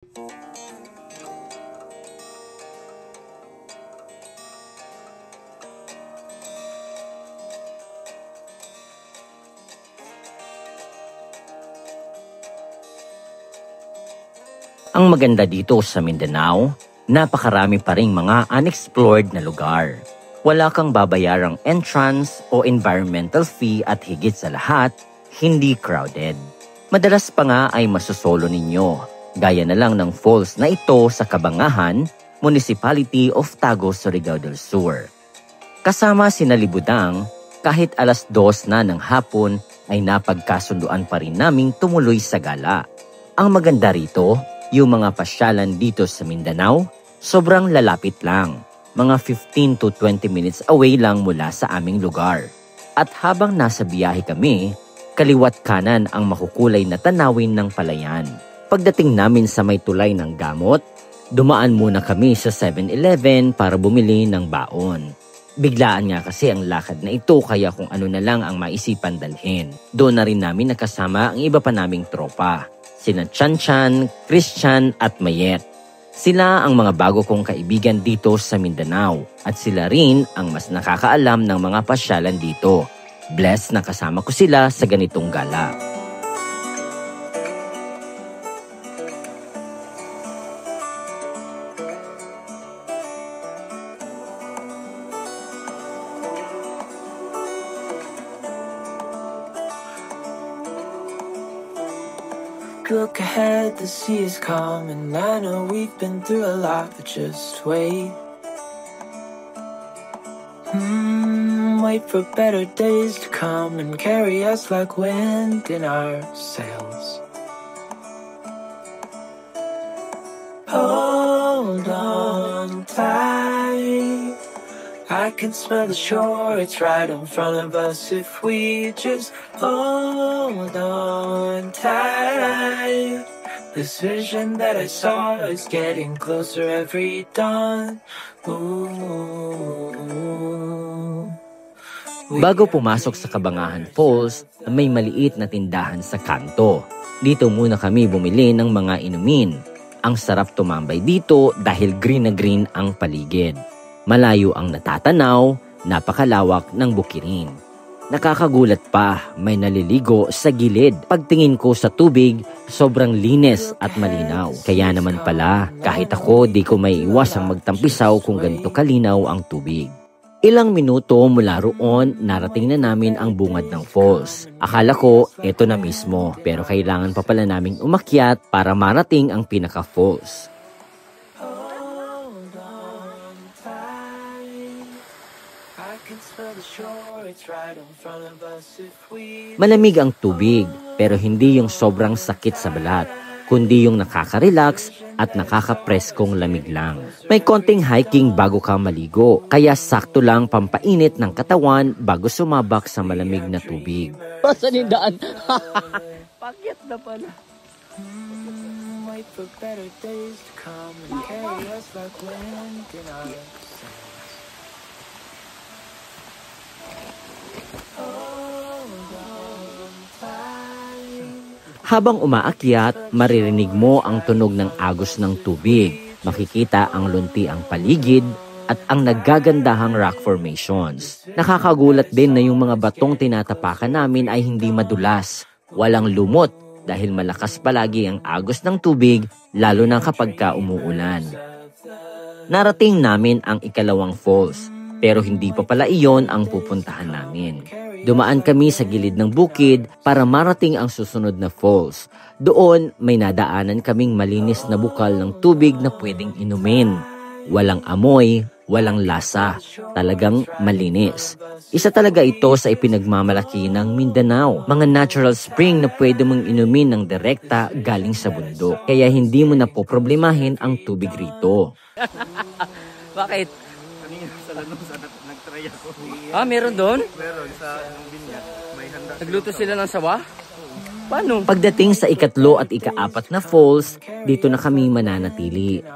Ang maganda dito sa Mindanao, napakarami pa ring mga unexplored na lugar. Wala kang babayarang entrance o environmental fee at higit sa lahat, hindi crowded. Madalas pa nga ay masusolo ninyo, gaya na lang ng falls na ito sa Cabangahan, Municipality of Tagos, Surigao del Sur. Kasama sina Libudang, kahit 2:00 na ng hapon ay napagkasunduan pa rin naming tumuloy sa gala. Ang maganda rito, yung mga pasyalan dito sa Mindanao, sobrang lalapit lang. Mga 15 to 20 minutes away lang mula sa aming lugar. At habang nasa biyahe kami, kaliwat kanan ang makukulay na tanawin ng palayan. Pagdating namin sa may tulay ng gamot, dumaan muna kami sa 7-Eleven para bumili ng baon. Biglaan nga kasi ang lakad na ito kaya kung ano na lang ang maisipan dalhin. Doon na rin namin nakasama ang iba pa naming tropa. Sina Chanchan, Christian at Mayet. Sila ang mga bago kong kaibigan dito sa Mindanao at sila rin ang mas nakakaalam ng mga pasyalan dito. Blessed na kasama ko sila sa ganitong gala. Look ahead, the sea is calm, and I know we've been through a lot, but just wait. Wait for better days to come and carry us like wind in our sails. Hold on tight, I can smell the shore, it's right in front of us if we just hold on tight. This vision that I saw is getting closer every dawn. Ooh. Bago pumasok sa Cabangahan Falls, may maliit na tindahan sa kanto. Dito muna kami bumili ng mga inumin. Ang sarap tumambay dito dahil green na green ang paligid. Malayo ang natatanaw, napakalawak ng bukirin. Nakakagulat pa, may naliligo sa gilid. Pagtingin ko sa tubig, sobrang linis at malinaw. Kaya naman pala, kahit ako di ko may iwasang magtampisaw kung ganito kalinaw ang tubig. Ilang minuto mula roon, narating na namin ang bungad ng falls. Akala ko, eto na mismo, pero kailangan pa pala naming umakyat para marating ang pinaka-falls. Malamig ang tubig, pero hindi yung sobrang sakit sa balat, kundi yung nakaka-relax at nakaka-preskong lamig lang. May konting hiking bago ka maligo, kaya sakto lang pampainit ng katawan bago sumabak sa malamig na tubig. Saan yung daan? Pakyat na pala. Wait for better days to come and carry us like wind in our sails. Habang umaakyat, maririnig mo ang tunog ng agos ng tubig. Makikita ang lunti ang paligid at ang naggagandahang rock formations. Nakakagulat din na yung mga batong tinatapakan namin ay hindi madulas. Walang lumot dahil malakas palagi ang agos ng tubig lalo na kapag umuulan. Narating namin ang ikalawang falls pero hindi pa pala iyon ang pupuntahan namin. Dumaan kami sa gilid ng bukid para marating ang susunod na falls. Doon may nadaanan kaming malinis na bukal ng tubig na pwedeng inumin. Walang amoy, walang lasa, talagang malinis. Isa talaga ito sa ipinagmamalaki ng Mindanao. Mga natural spring na pwede mong inumin ng direkta galing sa bundok. Kaya hindi mo na po problemahin ang tubig rito. Bakit? Kanina sa Lanong sana nag-try ako. Ah, meron doon? Meron sa binyag. May handa. Nagluto sila ng sawa? Paano? Pagdating sa ikatlo at ika-4 na falls, dito na kami mananatili.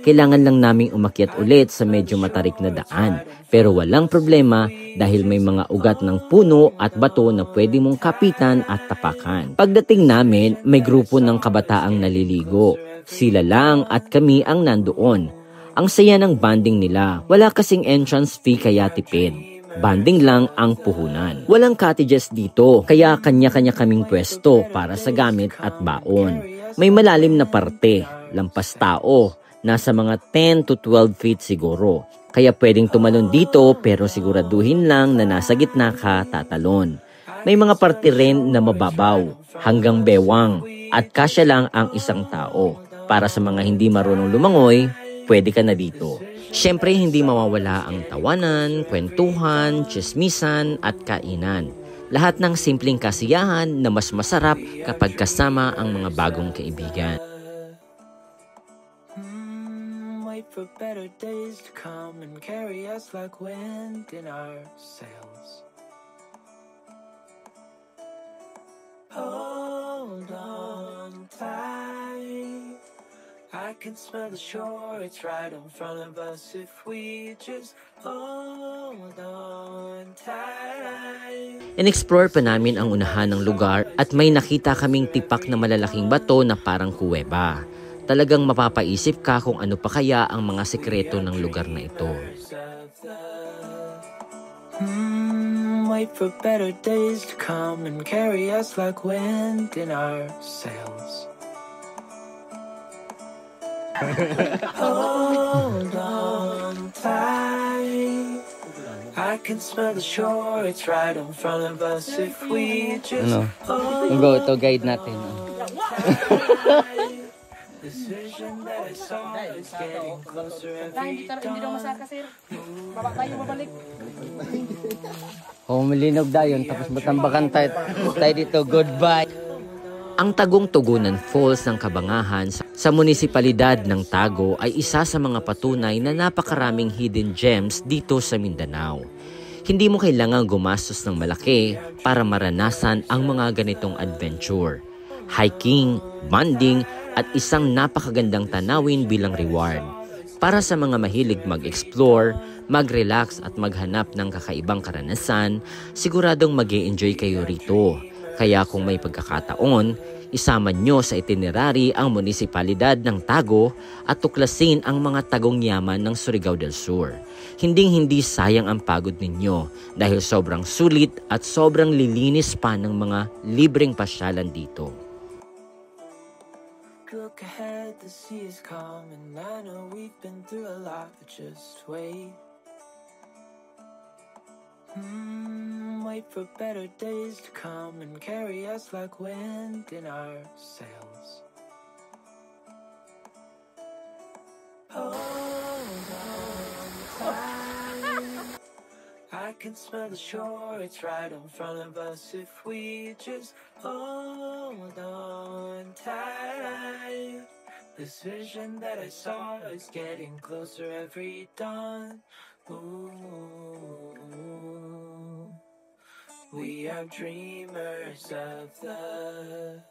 Kailangan lang naming umakyat ulit sa medyo matarik na daan. Pero walang problema dahil may mga ugat ng puno at bato na pwede mong kapitan at tapakan. Pagdating namin, may grupo ng kabataang naliligo. Sila lang at kami ang nandoon. Ang saya ng banding nila. Wala kasing entrance fee kaya tipid. Banding lang ang puhunan. Walang cottages dito, kaya kanya-kanya kaming pwesto para sa gamit at baon. May malalim na parte, lampas tao, nasa mga 10 to 12 feet siguro. Kaya pwedeng tumalon dito pero siguraduhin lang na nasa gitna ka tatalon. May mga parte rin na mababaw, hanggang bewang, at kasya lang ang isang tao. Para sa mga hindi marunong lumangoy, pwede ka na dito. Siyempre, hindi mawawala ang tawanan, kwentuhan, tsismisan at kainan. Lahat ng simpleng kasiyahan na mas masarap kapag kasama ang mga bagong kaibigan. Wait for better days to come and carry us like wind in our sails. Hold on tight. I can smell the shore, it's right in front of us if we just hold on tight. In-explore pa namin ang unahan ng lugar at may nakita kaming tipak na malalaking bato na parang kuweba. Talagang mapapaisip ka kung ano pa kaya ang mga sekreto ng lugar na ito. Wait for better days to come and carry us like wind in our sails. Hold on tight. I can smell the shore, it's right in front of us if we just hold Go to guide natin. tight. This vision that I saw is getting closer every Hindi daw dawn. masaka, sir. Baba tayo, babalik. Malinaw dayon, tapos matambakan tayo dito. Goodbye. Ang Tagong Tugunan Falls ng Kabangahan sa munisipalidad ng Tago ay isa sa mga patunay na napakaraming hidden gems dito sa Mindanao. Hindi mo kailangang gumastos ng malaki para maranasan ang mga ganitong adventure. Hiking, bonding, at isang napakagandang tanawin bilang reward. Para sa mga mahilig mag-explore, mag-relax at maghanap ng kakaibang karanasan, siguradong mag-e-enjoy kayo rito. Kaya kung may pagkakataon, isama nyo sa itinerary ang munisipalidad ng Tago at tuklasin ang mga tagong yaman ng Surigao del Sur. Hinding-hindi sayang ang pagod ninyo dahil sobrang sulit at sobrang lilinis pa ng mga libreng pasyalan dito. Look ahead, the sea is calm, and I know we've been through a lot, but just wait. Wait for better days to come and carry us like wind in our sails. Hold on tight. I can smell the shore, it's right in front of us if we just hold on tight. This vision that I saw is getting closer every dawn. Ooh. We are dreamers of the